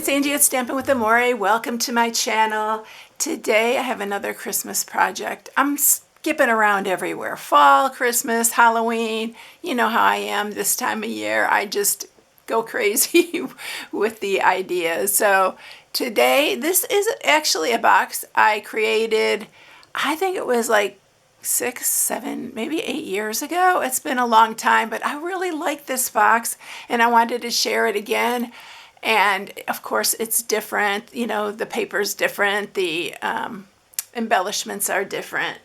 it's Angie at Stampin' with Amore. Welcome to my channel. Today I have another Christmas project. I'm skipping around everywhere. Fall, Christmas, Halloween. You know how I am this time of year. I just go crazy with the ideas. So today, this is actually a box I created, I think it was like 6, 7, maybe 8 years ago. It's been a long time, but I really like this box and I wanted to share it again. And of course it's different, you know, the paper's different, the embellishments are different,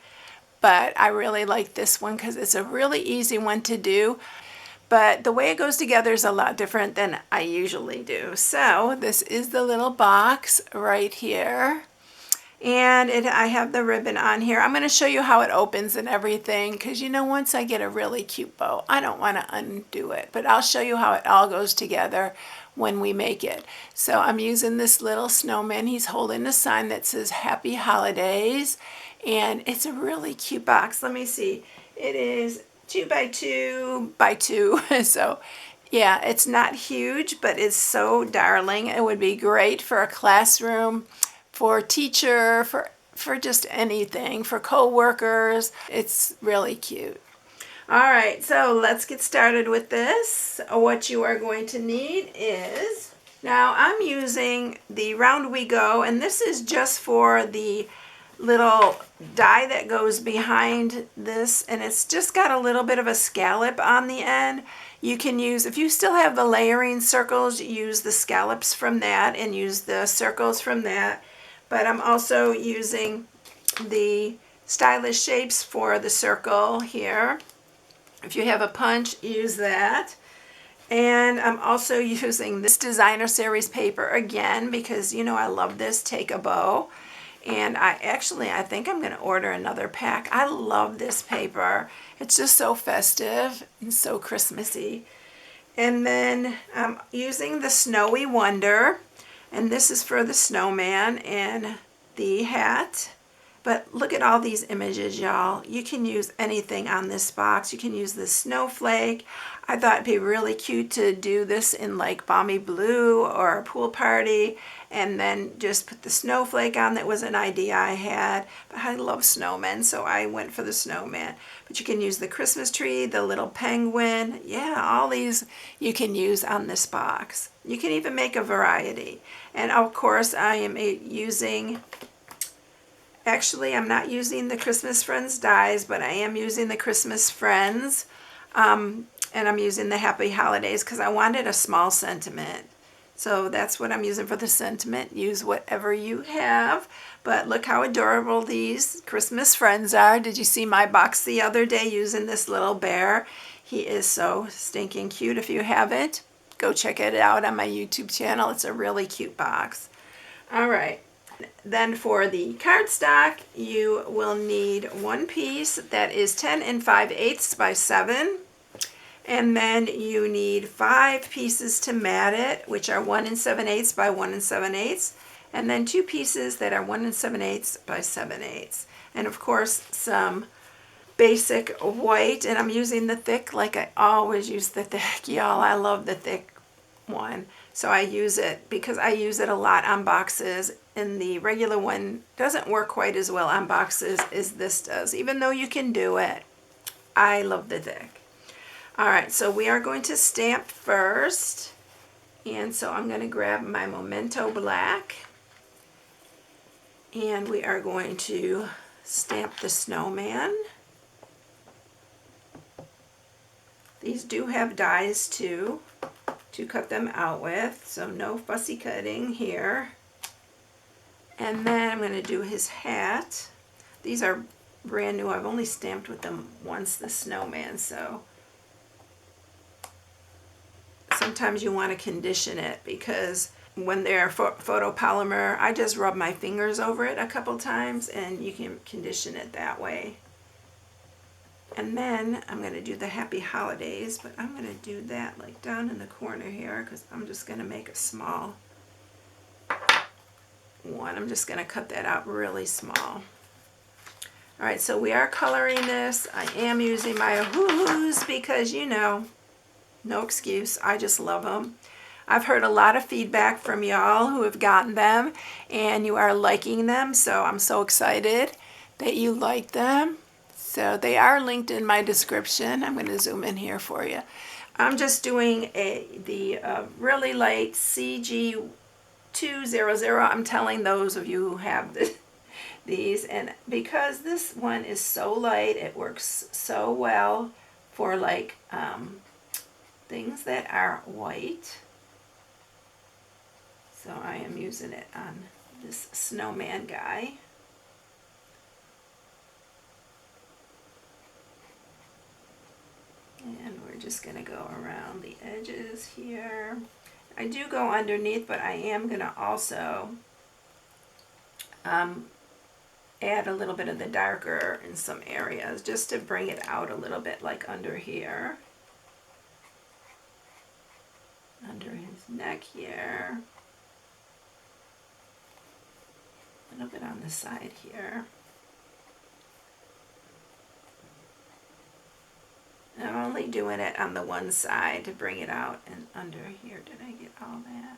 but I really like this one because it's a really easy one to do. But the way it goes together is a lot different than I usually do. So this is the little box right here. And I have the ribbon on here. I'm going to show you how it opens and everything because, you know, once I get a really cute bow, I don't want to undo it. But I'll show you how it all goes together when we make it. So I'm using this little snowman. He's holding a sign that says Happy Holidays. And it's a really cute box. Let me see. It is 2 by 2 by 2. So yeah, it's not huge, but it's so darling. It would be great for a classroom, for teacher, for just anything, for co-workers. It's really cute. All right, so let's get started with this. What you are going to need is, now I'm using the Round We Go, and this is just for the little die that goes behind this, and it's just got a little bit of a scallop on the end. You can use, if you still have the layering circles, use the scallops from that and use the circles from that. But I'm also using the stylish shapes for the circle here. If you have a punch, use that. And I'm also using this designer series paper again because, you know, I love this Take a Bow. And I think I'm going to order another pack. I love this paper. It's just so festive and so Christmassy. And then I'm using the Snowy Wonder. And this is for the snowman and the hat. But look at all these images, y'all. You can use anything on this box. You can use the snowflake. I thought it'd be really cute to do this in like balmy blue or a pool party and then just put the snowflake on. That was an idea I had. But I love snowmen, so I went for the snowman. But you can use the Christmas tree, the little penguin. Yeah, all these you can use on this box. You can even make a variety. And of course, I am using, actually, I'm not using the Christmas Friends dies, but I am using the Christmas Friends. And I'm using the Happy Holidays because I wanted a small sentiment. So that's what I'm using for the sentiment. Use whatever you have. But look how adorable these Christmas Friends are. Did you see my box the other day using this little bear? He is so stinking cute. If you haven't, go check it out on my YouTube channel. It's a really cute box. All right. Then for the cardstock, you will need one piece that is 10 5/8 by 7. And then you need 5 pieces to mat it, which are 1 7/8 by 1 7/8. And then 2 pieces that are 1 7/8 by 7/8. And of course, some basic white. And I'm using the thick like I always use the thick. Y'all, I love the thick one. So I use it because I use it a lot on boxes. And the regular one doesn't work quite as well on boxes as this does. Even though you can do it, I love the thick. All right, so we are going to stamp first. And so I'm going to grab my Memento Black. And we are going to stamp the snowman. These do have dies too to cut them out with, so no fussy cutting here. And then I'm going to do his hat. These are brand new. I've only stamped with them once, the snowman, so sometimes you want to condition it because when they're photopolymer, I just rub my fingers over it a couple times and you can condition it that way. And then I'm going to do the Happy Holidays, but I'm going to do that like down in the corner here because I'm just going to make a small one. I'm just going to cut that out really small. All right, so we are coloring this. I am using my hoo-hoos because, you know, no excuse. I just love them. I've heard a lot of feedback from y'all who have gotten them and you are liking them, so I'm so excited that you like them. So they are linked in my description. I'm going to zoom in here for you. I'm just doing the really light CG200. I'm telling those of you who have these, and because this one is so light, it works so well for like things that are white. So I am using it on this snowman guy. And we're just going to go around the edges here. I do go underneath, but I am going to also add a little bit of the darker in some areas just to bring it out a little bit, like under here. Under his neck here. A little bit on the side here. I'm only doing it on the one side to bring it out, and under here, did I get all that?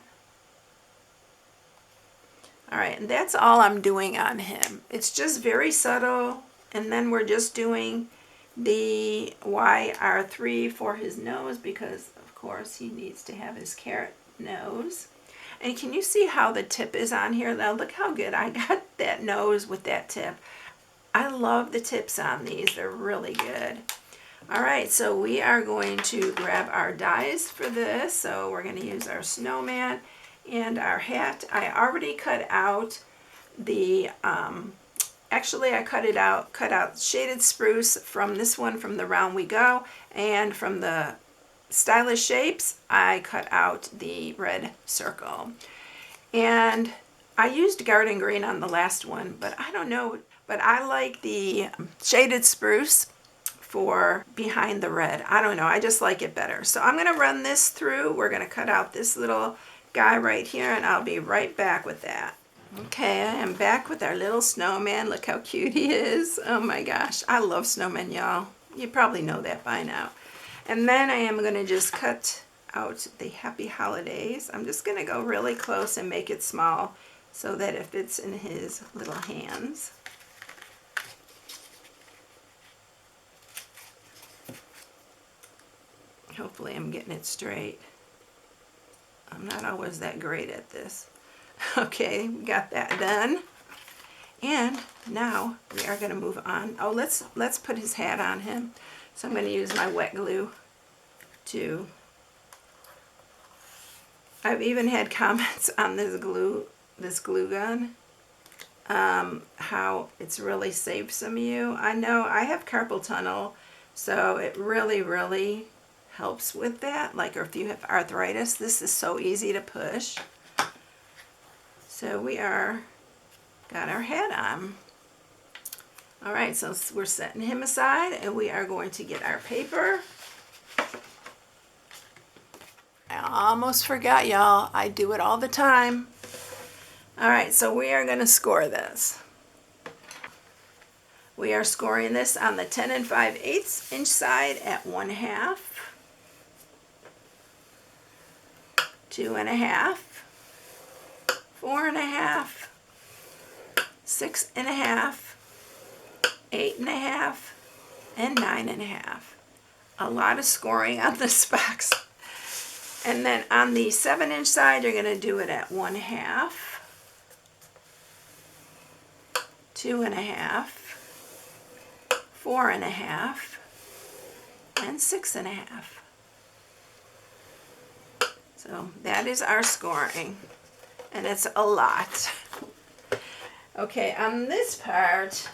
All right, and that's all I'm doing on him. It's just very subtle, and then we're just doing the YR3 for his nose because, of course, he needs to have his carrot nose. And can you see how the tip is on here? Now, look how good I got that nose with that tip. I love the tips on these. They're really good. All right, so we are going to grab our dies for this. So we're going to use our snowman and our hat. I already cut out the, actually I cut out shaded spruce from this one from the Round We Go, and from the Stylish Shapes, I cut out the red circle. And I used garden green on the last one, but I don't know, but I like the shaded spruce for behind the red. I don't know, I just like it better. So I'm going to run this through. We're going to cut out this little guy right here, and I'll be right back with that. Okay, I am back with our little snowman. Look how cute he is. Oh my gosh, I love snowmen, y'all. You probably know that by now. And then I am going to just cut out the Happy Holidays. I'm just going to go really close and make it small so that it fits in his little hands. Hopefully I'm getting it straight. I'm not always that great at this. Okay, we got that done. And now we are going to move on. Oh, let's put his hat on him. So I'm going to use my wet glue to... I've even had comments on this glue gun, how it's really saved some of you. I know I have carpal tunnel, so it really helps with that. Like, or if you have arthritis, this is so easy to push. So we got our hat on. All right, so we're setting him aside, and we are going to get our paper. I almost forgot, y'all. I do it all the time. All right, so we are going to score this. We are scoring this on the 10 5/8 inch side at 1/2, 2.5, 4.5, 6.5, 8.5, and 9.5. A lot of scoring on this box. And then on the 7-inch side, you're going to do it at 1/2, 2.5, 4.5, and 6.5. So that is our scoring, and it's a lot. Okay, on this part,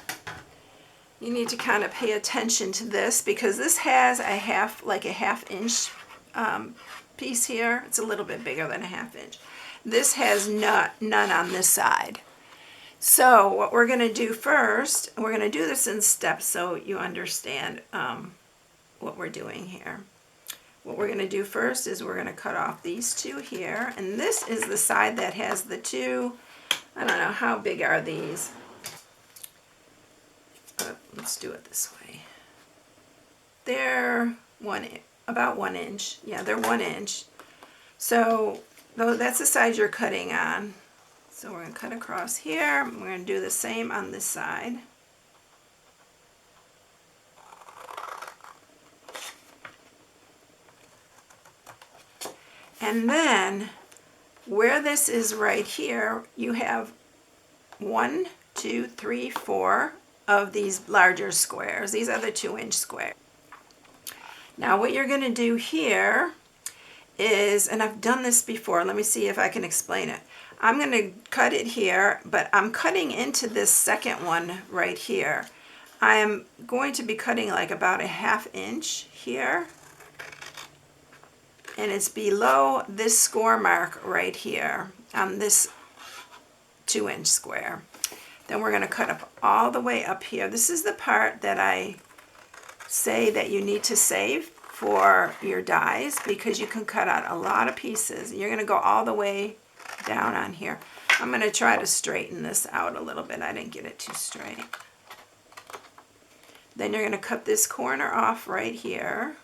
you need to kind of pay attention to this because this has a half-inch piece here. It's a little bit bigger than a 1/2 inch. This has none on this side. So what we're going to do first, we're going to do this in steps so you understand what we're doing here. What we're going to do first is we're going to cut off these two here, and this is the side that has the two, I don't know, how big are these? Let's do it this way. They're about 1 inch. Yeah, they're 1 inch. So that's the side you're cutting on. So we're going to cut across here. We're going to do the same on this side. And then where this is right here, you have 1, 2, 3, 4 of these larger squares. These are the 2-inch squares. Now what you're going to do here is, and I've done this before, let me see if I can explain it. I'm going to cut it here, but I'm cutting into this second one right here. I am going to be cutting like about a 1/2 inch here, and it's below this score mark right here on this 2-inch square. Then we're going to cut up all the way up here. This is the part that I say that you need to save for your dies, because you can cut out a lot of pieces. You're going to go all the way down on here. I'm going to try to straighten this out a little bit. I didn't get it too straight. Then you're going to cut this corner off right here.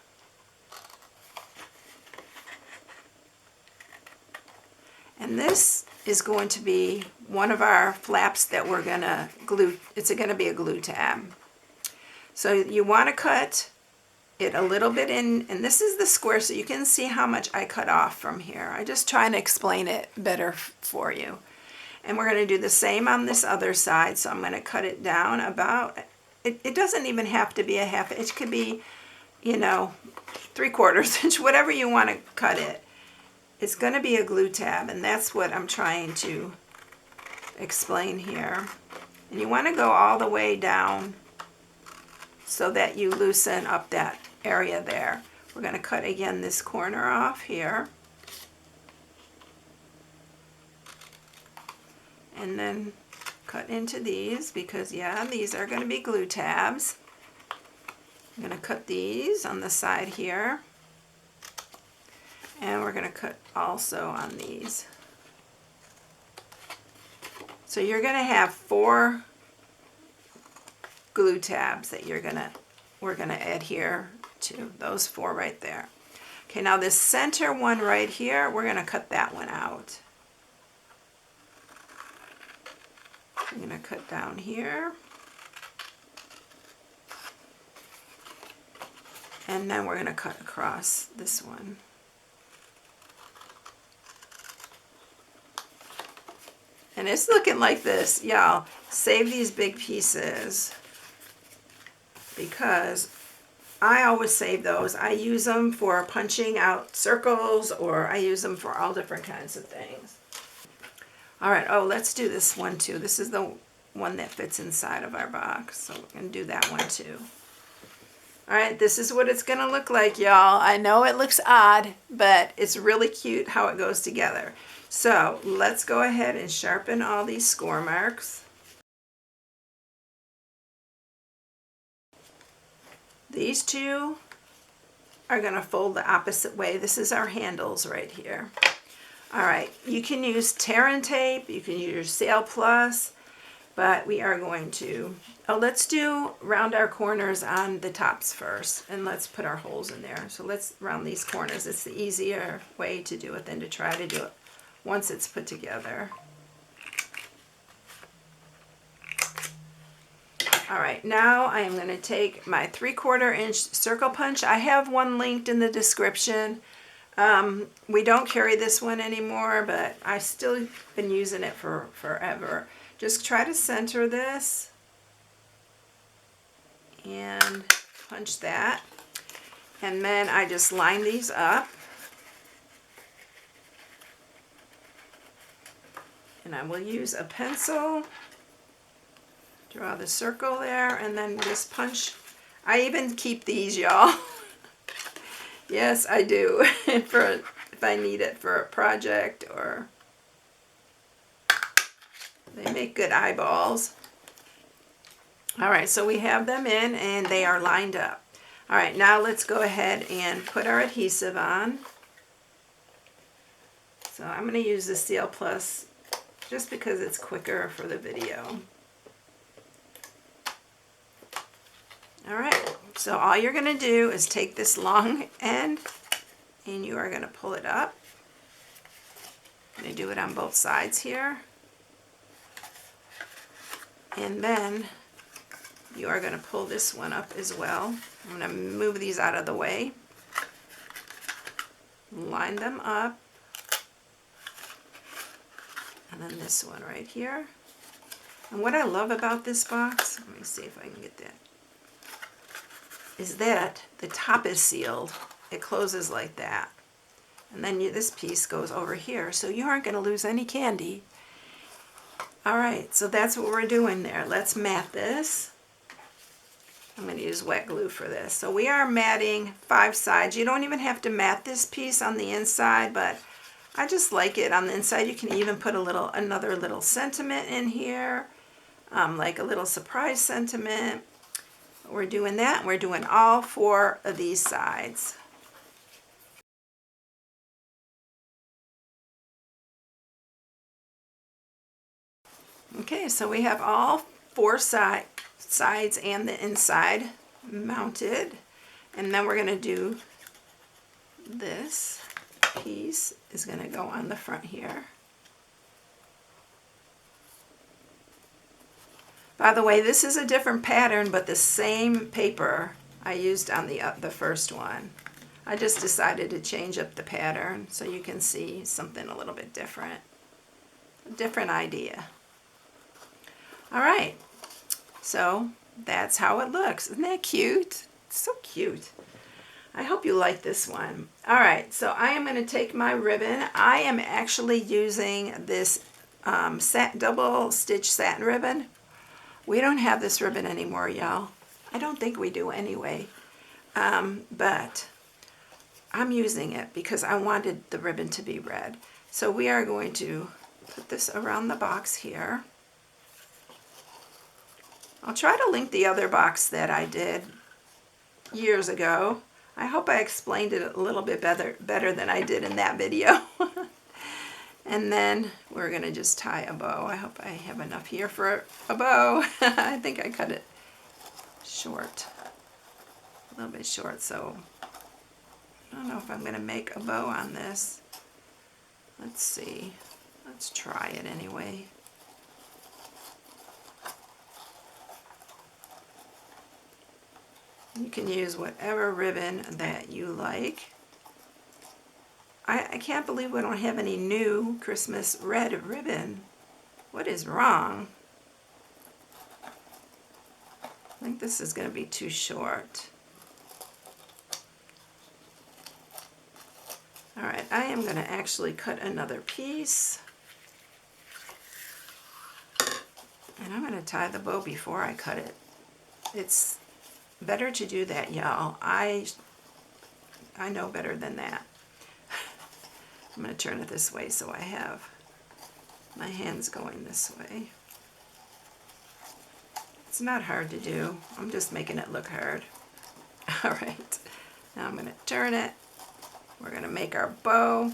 And this is going to be one of our flaps that we're going to glue. It's going to be a glue tab. So you want to cut it a little bit in, and this is the square, so you can see how much I cut off from here. I just try and explain it better for you. And we're going to do the same on this other side, so I'm going to cut it down about, it doesn't even have to be a 1/2 inch. It could be, you know, 3/4 inch, whatever you want to cut it. It's going to be a glue tab, and that's what I'm trying to explain here. And you want to go all the way down so that you loosen up that area there. We're going to cut again this corner off here. And then cut into these, because yeah, these are going to be glue tabs. I'm going to cut these on the side here. And we're going to cut also on these. So you're going to have 4 glue tabs that we're going to adhere to, those 4 right there. Okay, now this center one right here, we're going to cut that one out. I'm going to cut down here. And then we're going to cut across this one. And it's looking like this, y'all. Save these big pieces, because I always save those. I use them for punching out circles, or I use them for all different kinds of things. All right, oh, let's do this one too. This is the one that fits inside of our box, so we're going to do that one too. All right, this is what it's going to look like, y'all. I know it looks odd, but it's really cute how it goes together. So let's go ahead and sharpen all these score marks. These two are going to fold the opposite way. This is our handles right here. All right, you can use tear and tape, you can use Sail Plus, but we are going to, let's do round our corners on the tops first, and let's put our holes in there. So let's round these corners. It's the easier way to do it than to try to do it once it's put together. All right, now I am going to take my 3/4 inch circle punch. I have one linked in the description. We don't carry this one anymore, but I've still been using it for forever. Just try to center this and punch that. And then I just line these up. And I will use a pencil, draw the circle there, and then just punch. I even keep these, y'all. Yes, I do, if I need it for a project, or they make good eyeballs. All right, so we have them in and they are lined up. All right, now let's go ahead and put our adhesive on. So I'm going to use the Sail Plus just because it's quicker for the video. All right, so all you're going to do is take this long end and you are going to pull it up. I'm going to do it on both sides here. And then you are going to pull this one up as well. I'm going to move these out of the way. Line them up. And then this one right here. And what I love about this box, let me see if I can get that, is that the top is sealed. It closes like that. And then this piece goes over here, so you aren't going to lose any candy. Alright, so that's what we're doing there. Let's mat this. I'm going to use wet glue for this. So we are matting 5 sides. You don't even have to mat this piece on the inside, but I just like it on the inside. You can even put another little sentiment in here, like a little surprise sentiment. We're doing that. We're doing all 4 of these sides. Okay, so we have all 4 sides and the inside mounted. And then we're going to do this piece is going to go on the front here. By the way, this is a different pattern, but the same paper I used on the first one. I just decided to change up the pattern so you can see something a little bit different. A different idea. All right, so that's how it looks. Isn't that cute? It's so cute. I hope you like this one. All right, so I am going to take my ribbon. I am actually using this double stitch satin ribbon. We don't have this ribbon anymore, y'all. I don't think we do anyway. But I'm using it because I wanted the ribbon to be red. So we are going to put this around the box here. I'll try to link the other box that I did years ago. I hope I explained it a little bit better than I did in that video. And then we're going to just tie a bow. I hope I have enough here for a bow. I think I cut it short, a little bit short, so I don't know if I'm going to make a bow on this. Let's see. Let's try it anyway. You can use whatever ribbon that you like. I can't believe we don't have any new Christmas red ribbon. What is wrong? I think this is going to be too short. All right, I am going to actually cut another piece. And I'm going to tie the bow before I cut it. It's better to do that, y'all. I know better than that. I'm going to turn it this way so I have my hands going this way. It's not hard to do. I'm just making it look hard. All right, now I'm going to turn it. We're going to make our bow.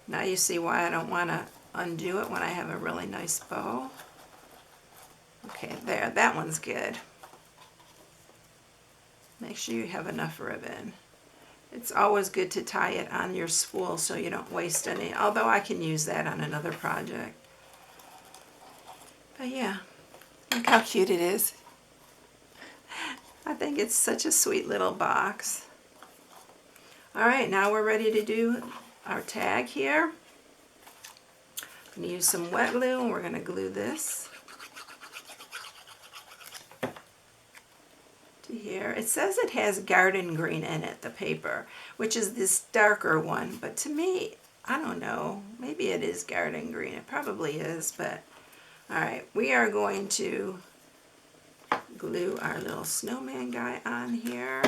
Now you see why I don't want to undo it when I have a really nice bow. Okay, there, that one's good. Make sure you have enough ribbon. It's always good to tie it on your spool so you don't waste any, although I can use that on another project. But yeah, look how cute it is. I think it's such a sweet little box. All right, now we're ready to do our tag here. I'm going to use some wet glue and we're going to glue this to here. It says it has garden green in it, the paper, which is this darker one, but to me, I don't know, maybe it is garden green. It probably is, but all right, we are going to glue our little snowman guy on here.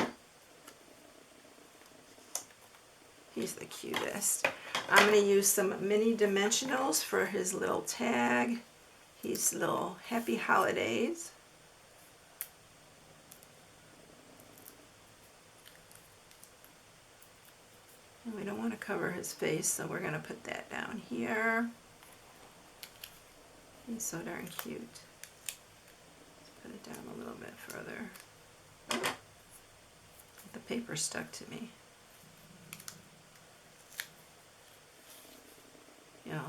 He's the cutest. I'm going to use some mini dimensionals for his little tag. His little happy holidays. And we don't want to cover his face, so we're going to put that down here. He's so darn cute. Let's put it down a little bit further. the paper stuck to me. Yeah.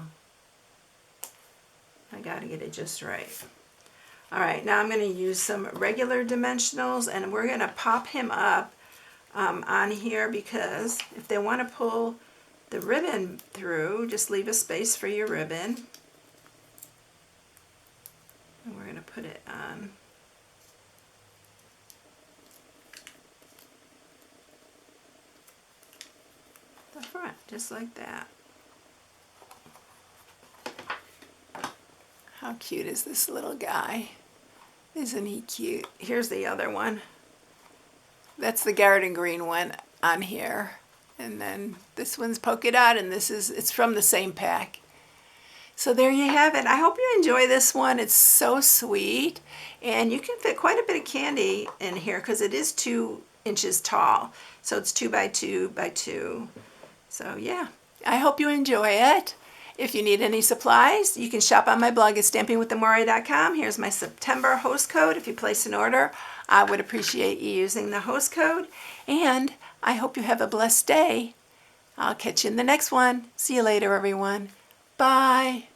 I got to get it just right. All right, now I'm going to use some regular dimensionals, and we're going to pop him up on here, because if they want to pull the ribbon through, just leave a space for your ribbon. And we're going to put it on. The front, just like that. How cute is this little guy? Isn't he cute? Here's the other one. That's the garden green one on here. And then this one's polka dot, and it's from the same pack. So there you have it. I hope you enjoy this one. It's so sweet. And you can fit quite a bit of candy in here because it is 2 inches tall. So it's 2 by 2 by 2. So yeah, I hope you enjoy it. If you need any supplies, you can shop on my blog at StampingWithAmore.com. Here's my September host code. If you place an order, I would appreciate you using the host code. And I hope you have a blessed day. I'll catch you in the next one. See you later, everyone. Bye.